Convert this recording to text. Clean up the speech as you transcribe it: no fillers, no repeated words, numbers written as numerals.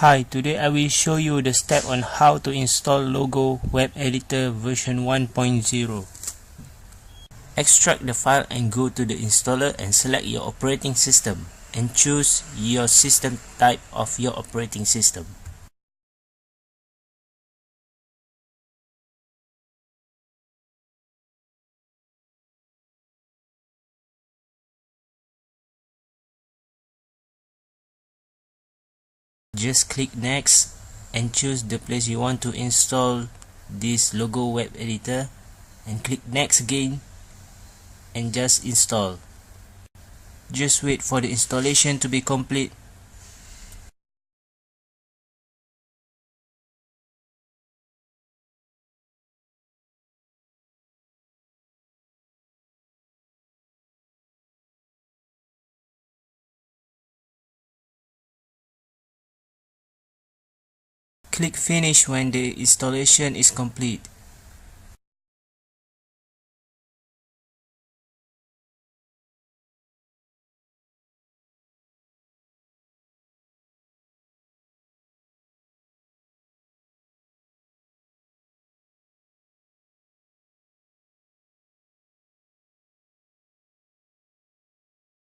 Hi, today I will show you the step on how to install Logo Web Editor version 1.0. Extract the file and go to the installer and select your operating system and choose your system type of your operating system. Just click next and choose the place you want to install this Logo Web Editor and click next again and just install. Just wait for the installation to be complete. Click finish when the installation is complete.